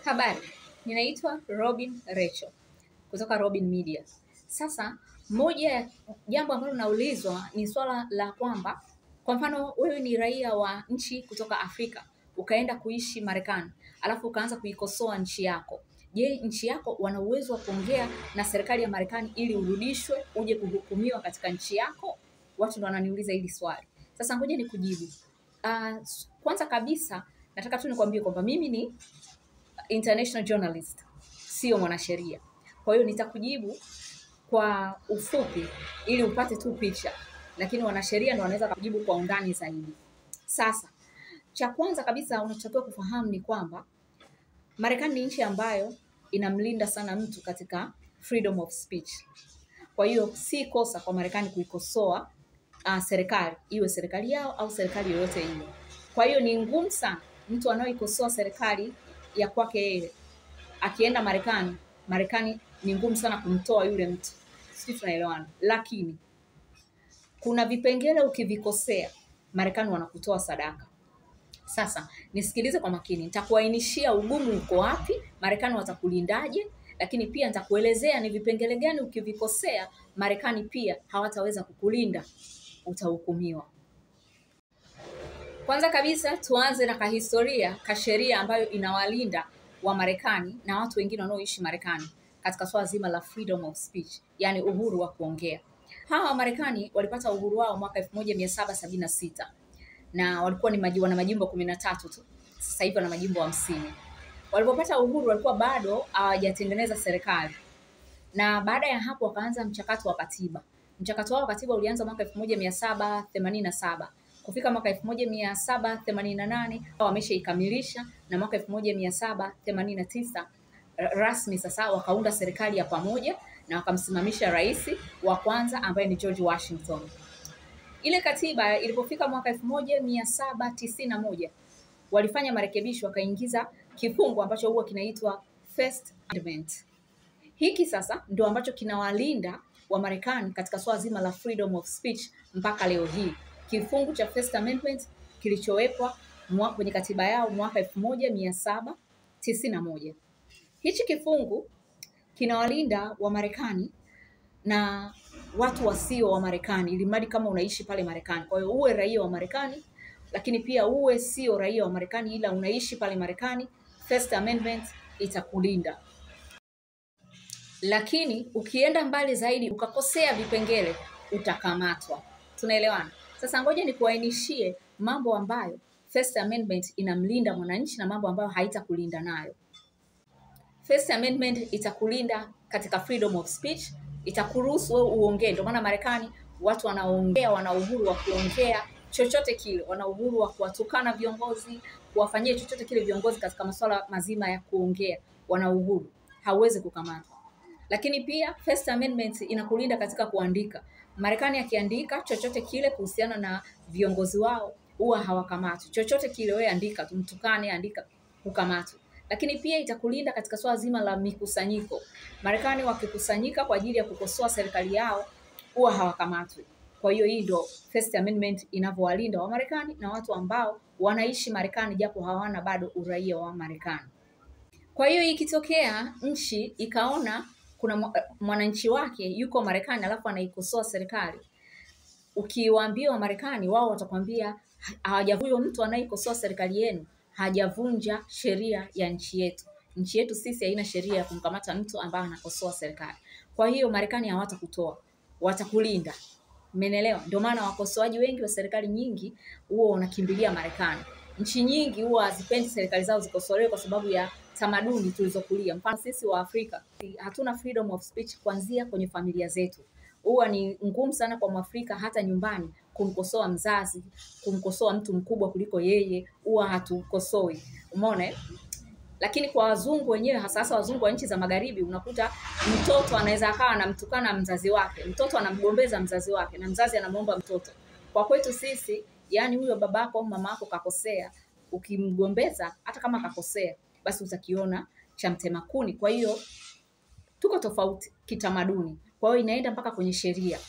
Habari, ninaitwa Robin Rachel kutoka Robin Media. Sasa moja ya jambo ambalo naulizwa ni swala la kwamba kwa mfano wewe ni raia wa nchi kutoka Afrika ukaenda kuishi Marekani, alafu ukaanza kuikosoa nchi yako. Je, nchi yako wana uwezo wa kuongea na serikali ya Marekani ili urudishwe uje kuhukumiwa katika nchi yako? Watu ndio wananiuliza hili swali. Sasa ngoja nikujibu. Kwanza kabisa nataka tu nikwambie kwamba mimi ni international journalist, sio mwanasheria. Kwa hiyo nitakujibu kwa ufupi ili upate tu picha, lakini wanasheria ndio wanaweza kujibu kwa undani zaidi. Sasa cha kwanza kabisa unachotakiwa kufahamu ni kwamba Marekani ni nchi ambayo inamlinda sana mtu katika freedom of speech. Kwa hiyo si kosa kwa Marekani kuikosoa serikali, iwe serikali yao au serikali yoyote ile. Kwa hiyo ni ngumu sana mtu anayeikosoa serikali ya kwake yeye akienda Marekani ni ngumu sana kumtoa yule mtu. Sisi tunaelewana. Lakini kuna vipengele ukivikosea Marekani wanakutoa sadaka. Sasa nisikilize kwa makini, nitakuainishia ugumu uko wapi, Marekani watakulindaje, lakini pia nitakuelezea ni vipengele gani ukivikosea Marekani pia hawataweza kukulinda, utahukumiwa. Kwanza kabisa tuanze na kahistoria, kasheria ambayo inawalinda wa Marekani na watu wengine wanaoishi Marekani katika swala zima la freedom of speech, yani uhuru wa kuongea. Hawa Marekani walipata uhuru wao mwaka 1776 na walikuwa ni wana majimbo 13 tu. Sasa hivi wana majimbo 50. Walipopata uhuru walikuwa bado hawajatengeneza serikali. Na baada ya hapo wakaanza mchakato wa katiba. Mchakato wao wa katiba ulianza mwaka 1787. Kufika mwaka 1788 wameshaikamilisha, na mwaka 1789 rasmi sasa wakaunda serikali ya pamoja na wakamsimamisha rais wa kwanza ambaye ni George Washington. Ile katiba ilipofika mwaka 1791 walifanya marekebisho, wakaingiza kifungu ambacho huwa kinaitwa First Amendment. Hiki sasa ndio ambacho kinawalinda wa Marekani katika swala zima la freedom of speech mpaka leo hii. Kifungu cha First Amendment kilichowekwa kwenye katiba yao mwaka 1791. Hichi kifungu kinawalinda wa Marekani na watu wasio wa Marekani, ili mradi kama unaishi pale Marekani. Kwa hiyo uwe raia wa Marekani, lakini pia uwe sio raia wa Marekani ila unaishi pale Marekani, First Amendment itakulinda. Lakini ukienda mbali zaidi ukakosea vipengele utakamatwa. Tunaelewana? Sasa ngoja nikuainishie mambo ambayo First Amendment inamlinda mwananchi na mambo ambayo haitakulinda nayo. First Amendment itakulinda katika freedom of speech, itakuruhusu wewe uongee. Ndio maana Marekani watu wanaongea, wana uhuru wa kuongea chochote kile, wana uhuru wa kuwatukana viongozi, kuwafanyia chochote kile viongozi katika masuala mazima ya kuongea, wana uhuru, hauwezi kukamatwa. Lakini pia First Amendment inakulinda katika kuandika. Marekani akiandika chochote kile kuhusiana na viongozi wao huwa hawakamatwi. Chochote kile wewe andika, tumtukane, andika, hukamatwi. Lakini pia itakulinda katika swala zima la mikusanyiko. Marekani wakikusanyika kwa ajili ya kukosoa serikali yao huwa hawakamatwi. Kwa hiyo hii ndio First Amendment inavyowalinda wa Marekani na watu ambao wanaishi Marekani japo hawana bado uraia wa Marekani. Kwa hiyo ikitokea nchi ikaona kuna mwananchi wake yuko Marekani alafu anaikosoa serikali, ukiwaambia wa Marekani, wao watakwambia hawajavunja, mtu anayeikosoa serikali yenu hajavunja sheria ya nchi yetu. Nchi yetu sisi haina sheria ya kumkamata mtu ambaye anakosoa serikali. Kwa hiyo Marekani hawatakutoa, watakulinda. Umeelewa? Ndio maana wakosoaji wengi wa serikali nyingi huwa wanakimbilia Marekani. Nchi nyingi huwa hazipendi serikali zao zikosolewe kwa sababu ya tamaduni tulizokulia. Mfano sisi wa Afrika hatuna freedom of speech kuanzia kwenye familia zetu. Huwa ni ngumu sana kwa Mwafrika hata nyumbani kumkosoa mzazi, kumkosoa mtu mkubwa kuliko yeye, huwa hatukosoi. Umeona? Lakini kwa wazungu wenyewe, hasa wazungu wa nchi za magharibi, unakuta mtoto anaweza akawa anamtukana mzazi wake, mtoto anamgombeza mzazi wake na mzazi anamuomba mtoto. Kwa kwetu sisi, yani huyo babako au mamako kakosea, ukimgombeza hata kama kakosea, basi utakiona cha mtema kuni. Kwa hiyo tuko tofauti kitamaduni. Kwa hiyo inaenda mpaka kwenye sheria.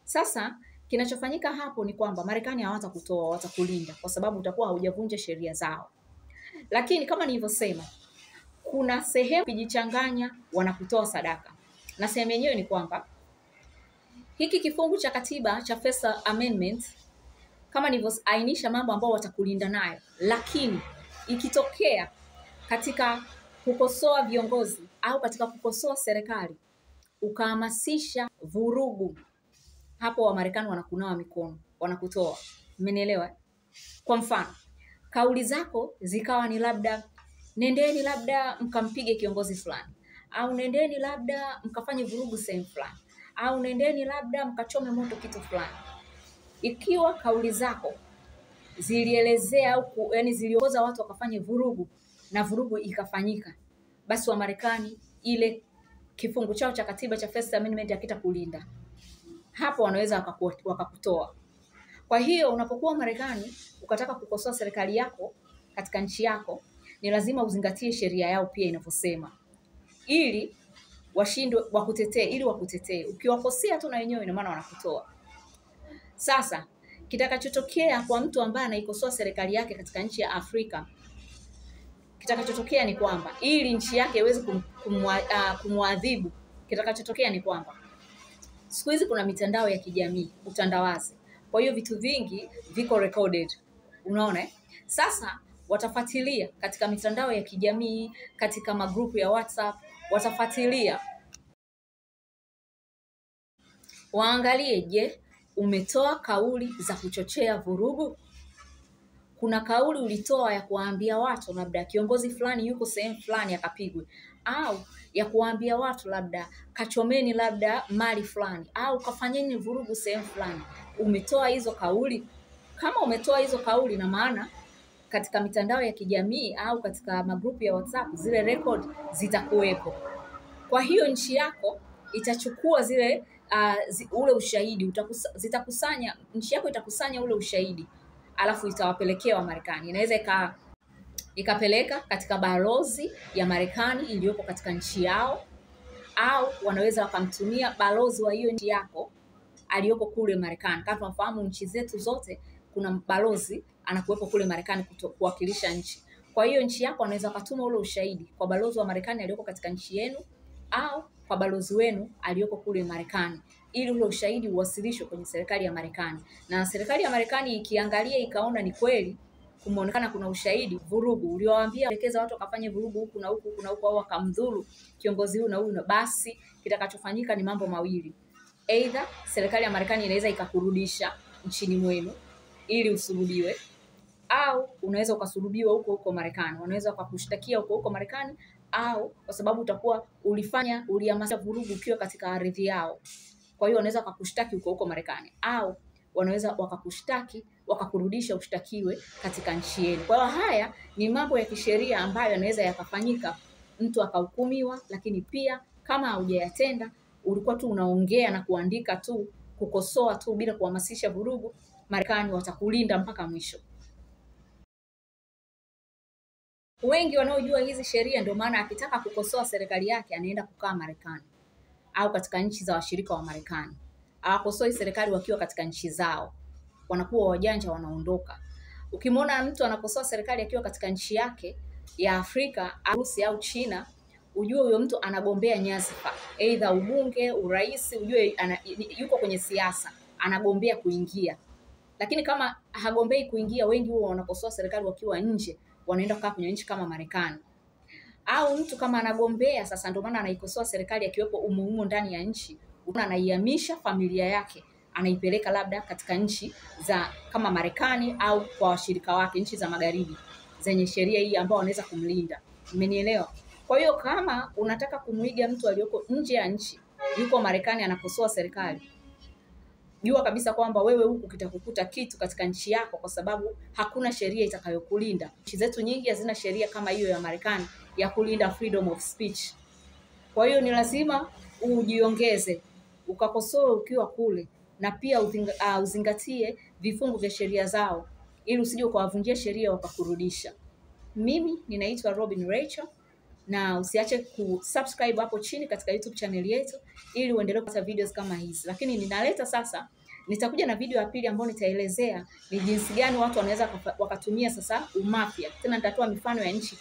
Sasa kinachofanyika hapo ni kwamba Marekani hawatakutoa, watakulinda kwa sababu utakuwa haujavunja sheria zao. Lakini kama nilivyosema, kuna sehemu kijichanganya wanakutoa sadaka, na sehemu yenyewe ni kwamba hiki kifungu cha katiba cha First Amendment kama nilivyoainisha mambo ambayo watakulinda nayo, lakini ikitokea katika kukosoa viongozi au katika kukosoa serikali ukahamasisha vurugu, hapo Wamarekani wanakunawa mikono, wanakutoa. Mmenielewa? Kwa mfano, kauli zako zikawa ni labda nendeni labda mkampige kiongozi fulani, au nendeni labda mkafanye vurugu sehemu fulani, au nendeni labda mkachome moto kitu fulani. Ikiwa kauli zako zilielezea au yani ziliongoza watu wakafanye vurugu na vurugu ikafanyika, basi Wamarekani ile kifungu chao cha katiba cha First Amendment hakitakulinda. Hapo wanaweza wakakutoa. Kwa hiyo unapokuwa Marekani ukataka kukosoa serikali yako katika nchi yako, ni lazima uzingatie sheria yao pia inavyosema, ili washindwe wakutetee, ili wakutetee. Ukiwakosea tu na wenyewe ina maana wanakutoa. Sasa kitakachotokea kwa mtu ambaye anaikosoa serikali yake katika nchi ya Afrika, kitakachotokea ni kwamba ili nchi yake iweze kumwadhibu, kitakachotokea ni kwamba siku hizi kuna mitandao ya kijamii, utandawazi. Kwa hiyo vitu vingi viko recorded. Unaona? Sasa watafuatilia katika mitandao ya kijamii, katika magrupu ya WhatsApp, watafuatilia. Waangalie, je, umetoa kauli za kuchochea vurugu? Kuna kauli ulitoa ya kuwaambia watu labda kiongozi fulani yuko sehemu fulani akapigwe, au ya kuwaambia watu labda kachomeni labda mali fulani, au kafanyeni vurugu sehemu fulani. Umetoa hizo kauli? Kama umetoa hizo kauli, na maana katika mitandao ya kijamii au katika magrupu ya WhatsApp zile record zitakuwepo. Kwa hiyo nchi yako itachukua zile ule ushahidi, zitakusanya, nchi yako itakusanya ule ushahidi, alafu itawapelekea Wamarekani. Inaweza ikapeleka katika balozi ya Marekani iliyopo katika nchi yao, au wanaweza wakamtumia balozi wa hiyo nchi yako aliyoko kule Marekani. Kama tunafahamu nchi zetu zote kuna balozi anakuwepo kule Marekani kuwakilisha nchi. Kwa hiyo nchi yako anaweza kutuma ule ushahidi kwa balozi wa Marekani aliyoko katika nchi yenu, au kwa balozi wenu aliyoko kule Marekani, ili ule ushahidi uwasilishwe kwenye serikali ya Marekani. Na serikali ya Marekani ikiangalia ikaona ni kweli kumeonekana kuna ushahidi vurugu uliowaambia elekeza watu wakafanye vurugu huku na huku au wakamdhuru kiongozi huyu na huyu, basi kitakachofanyika ni mambo mawili. Either serikali ya Marekani inaweza ikakurudisha nchini mwenu ili usulubiwe, au unaweza ukasulubiwa huko Marekani. Wanaweza wakakushtakia huko Marekani, au kwa sababu utakuwa ulihamasisha vurugu ukiwa katika ardhi yao. Kwa hiyo wanaweza wakakushtaki huko Marekani, au wanaweza wakakushtaki wakakurudisha ushtakiwe katika nchi yenu. Kwa hiyo haya ni mambo ya kisheria ambayo yanaweza yakafanyika, mtu akahukumiwa, lakini pia kama haujayatenda, ulikuwa tu unaongea na kuandika tu, kukosoa tu bila kuhamasisha vurugu, Marekani watakulinda mpaka mwisho. Wengi wanaojua hizi sheria ndio maana akitaka kukosoa serikali yake anaenda kukaa Marekani au katika nchi za washirika wa Marekani. Hawakosoi serikali wakiwa katika nchi zao. Wanakuwa wajanja, wanaondoka. Ukimwona mtu anakosoa serikali akiwa katika nchi yake ya Afrika, Urusi au China, ujue huyo mtu anagombea nyadhifa, aidha ubunge, urais, ujue yuko kwenye siasa, anagombea kuingia. Lakini kama hagombei kuingia, wengi huwa wanakosoa serikali wakiwa nje, wanaenda kukaa kwenye nchi kama Marekani. Au mtu kama anagombea, sasa ndio maana anaikosoa serikali akiwepo umuhimu ndani ya nchi, anaihamisha familia yake, anaipeleka labda katika nchi za kama Marekani au kwa washirika wake, nchi za magharibi zenye sheria hii ambao wanaweza kumlinda. Umenielewa? Kwa hiyo kama unataka kumuiga mtu aliyoko nje ya nchi, yuko Marekani anakosoa serikali, jua kabisa kwamba wewe huku kitakukuta kitu katika nchi yako, kwa sababu hakuna sheria itakayokulinda. Nchi zetu nyingi hazina sheria kama hiyo ya Marekani ya kulinda freedom of speech. Kwa hiyo ni lazima ujiongeze, ukakosoe ukiwa kule, na pia uzingatie vifungu vya sheria zao, ili usije ukawavunjia sheria wakakurudisha. Mimi ninaitwa Robin Rachel, na usiache kusubscribe hapo chini katika YouTube channel yetu ili uendelee kupata videos kama hizi. Lakini nitakuja na video ya pili ambayo nitaelezea ni jinsi gani watu wanaweza wakatumia sasa umafia. Tena nitatoa mifano ya nchi